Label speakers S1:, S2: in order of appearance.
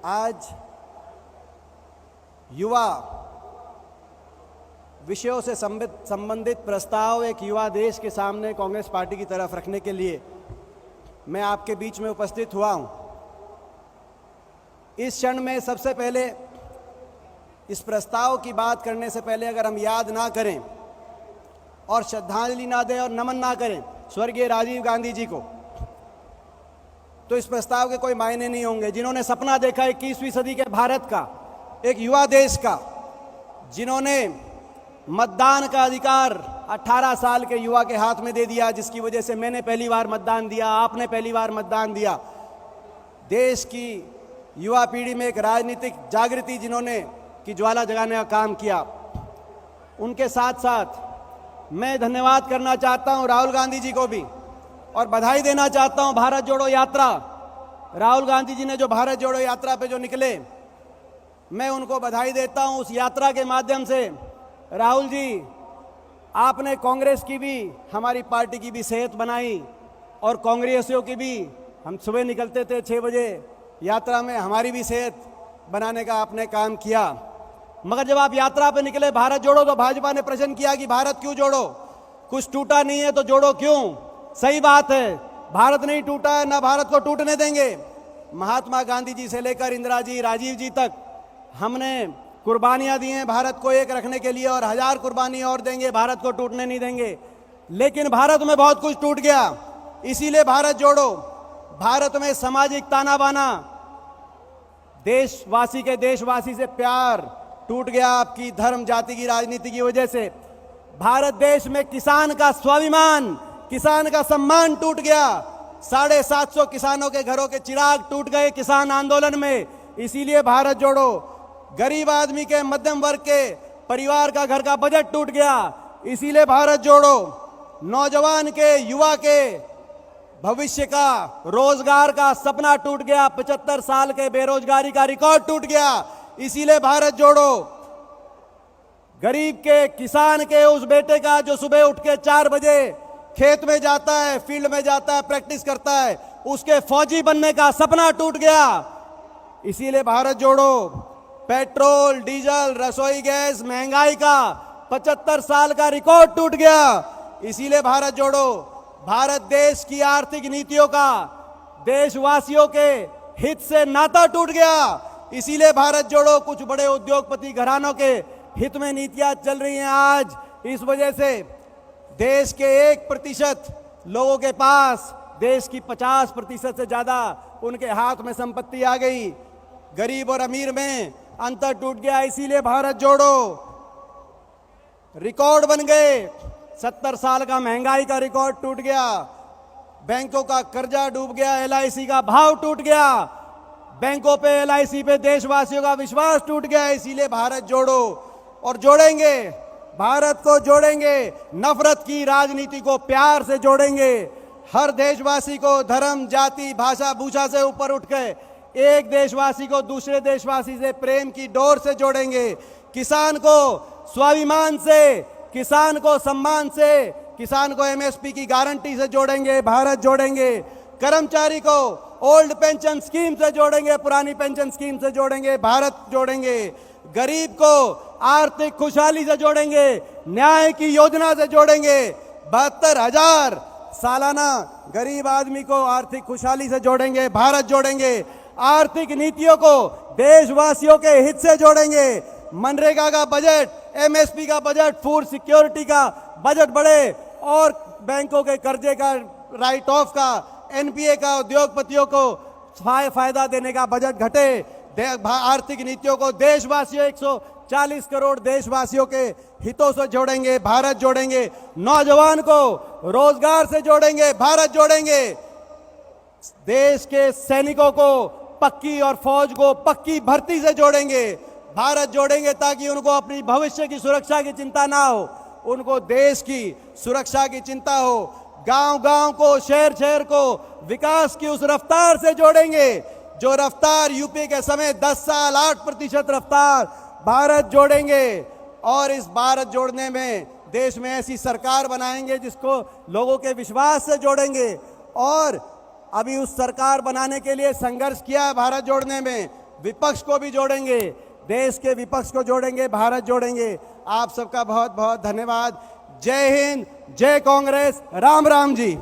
S1: आज युवा विषयों से संबंधित प्रस्ताव एक युवा देश के सामने कांग्रेस पार्टी की तरफ रखने के लिए मैं आपके बीच में उपस्थित हुआ हूं। इस क्षण में सबसे पहले इस प्रस्ताव की बात करने से पहले अगर हम याद ना करें और श्रद्धांजलि ना दें और नमन ना करें स्वर्गीय राजीव गांधी जी को, तो इस प्रस्ताव के कोई मायने नहीं होंगे। जिन्होंने सपना देखा 21वीं सदी के भारत का, एक युवा देश का, जिन्होंने मतदान का अधिकार 18 साल के युवा के हाथ में दे दिया, जिसकी वजह से मैंने पहली बार मतदान दिया, आपने पहली बार मतदान दिया। देश की युवा पीढ़ी में एक राजनीतिक जागृति जिन्होंने की ज्वाला जगाने का काम किया, उनके साथ साथ मैं धन्यवाद करना चाहता हूं राहुल गांधी जी को भी और बधाई देना चाहता हूं। भारत जोड़ो यात्रा, राहुल गांधी जी ने जो भारत जोड़ो यात्रा पे जो निकले, मैं उनको बधाई देता हूं। उस यात्रा के माध्यम से राहुल जी, आपने कांग्रेस की भी, हमारी पार्टी की भी सेहत बनाई और कांग्रेसियों की भी। हम सुबह निकलते थे 6 बजे यात्रा में, हमारी भी सेहत बनाने का आपने काम किया। मगर जब आप यात्रा पे निकले भारत जोड़ो, तो भाजपा ने प्रश्न किया कि भारत क्यों जोड़ो, कुछ टूटा नहीं है तो जोड़ो क्यों। सही बात है, भारत नहीं टूटा है, ना भारत को टूटने देंगे। महात्मा गांधी जी से लेकर इंदिरा जी, राजीव जी तक हमने कुर्बानियां दी हैं भारत को एक रखने के लिए, और 1000 कुर्बानी और देंगे, भारत को टूटने नहीं देंगे। लेकिन भारत में बहुत कुछ टूट गया, इसीलिए भारत जोड़ो। भारत में सामाजिक ताना बाना, देशवासी के देशवासी से प्यार टूट गया आपकी धर्म जाति की राजनीति की वजह से। भारत देश में किसान का स्वाभिमान, किसान का सम्मान टूट गया। 750 किसानों के घरों के चिराग टूट गए किसान आंदोलन में, इसीलिए भारत जोड़ो। गरीब आदमी के, मध्यम वर्ग के परिवार का घर का बजट टूट गया, इसीलिए भारत जोड़ो। नौजवान के, युवा के भविष्य का, रोजगार का सपना टूट गया। 75 साल के बेरोजगारी का रिकॉर्ड टूट गया, इसीलिए भारत जोड़ो। गरीब के, किसान के उस बेटे का जो सुबह उठ के 4 बजे खेत में जाता है, फील्ड में जाता है, प्रैक्टिस करता है, उसके फौजी बनने का सपना टूट गया, इसीलिए भारत जोड़ो। पेट्रोल, डीजल, रसोई गैस महंगाई का 75 साल का रिकॉर्ड टूट गया, इसीलिए भारत जोड़ो। भारत देश की आर्थिक नीतियों का देशवासियों के हित से नाता टूट गया, इसीलिए भारत जोड़ो। कुछ बड़े उद्योगपति घरानों के हित में नीतियां चल रही हैं आज, इस वजह से देश के 1% लोगों के पास देश की 50% से ज्यादा उनके हाथ में संपत्ति आ गई। गरीब और अमीर में अंतर टूट गया, इसीलिए भारत जोड़ो। रिकॉर्ड बन गए, 70 साल का महंगाई का रिकॉर्ड टूट गया, बैंकों का कर्जा डूब गया, LIC का भाव टूट गया, बैंकों पे, LIC पे देशवासियों का विश्वास टूट गया, इसीलिए भारत जोड़ो। और जोड़ेंगे, भारत को जोड़ेंगे, नफरत की राजनीति को प्यार से जोड़ेंगे। हर देशवासी को धर्म, जाति, भाषा, भूषा से ऊपर उठ के एक देशवासी को दूसरे देशवासी से प्रेम की डोर से जोड़ेंगे। किसान को स्वाभिमान से, किसान को सम्मान से, किसान को MSP की गारंटी से जोड़ेंगे, भारत जोड़ेंगे। कर्मचारी को ओल्ड पेंशन स्कीम से जोड़ेंगे, पुरानी पेंशन स्कीम से जोड़ेंगे, भारत जोड़ेंगे। गरीब को आर्थिक खुशहाली से जोड़ेंगे, न्याय की योजना से जोड़ेंगे। 72,000 सालाना गरीब आदमी को आर्थिक खुशहाली से जोड़ेंगे, भारत जोड़ेंगे। आर्थिक नीतियों को देशवासियों के हित से जोड़ेंगे। मनरेगा का बजट, MSP का बजट, फूड सिक्योरिटी का बजट बढ़े और बैंकों के कर्जे का, राइट ऑफ का, NPA का उद्योगपतियों को फायदा देने का बजट घटे। आर्थिक नीतियों को देशवासियों, 140 करोड़ देशवासियों के हितों से जोड़ेंगे, भारत जोड़ेंगे। नौजवान को रोजगार से जोड़ेंगे, भारत जोड़ेंगे। देश के सैनिकों को पक्की और फौज को पक्की भर्ती से जोड़ेंगे, भारत जोड़ेंगे, ताकि उनको अपनी भविष्य की सुरक्षा की चिंता ना हो, उनको देश की सुरक्षा की चिंता हो। गांव-गांव को, शहर-शहर को विकास की उस रफ्तार से जोड़ेंगे जो रफ्तार यूपी के समय 10 साल 8% रफ्तार, भारत जोड़ेंगे। और इस भारत जोड़ने में देश में ऐसी सरकार बनाएंगे जिसको लोगों के विश्वास से जोड़ेंगे। और अभी उस सरकार बनाने के लिए संघर्ष किया है भारत जोड़ने में। विपक्ष को भी जोड़ेंगे, देश के विपक्ष को जोड़ेंगे, भारत जोड़ेंगे। आप सबका बहुत बहुत धन्यवाद। जय हिंद, जय कांग्रेस, राम राम जी।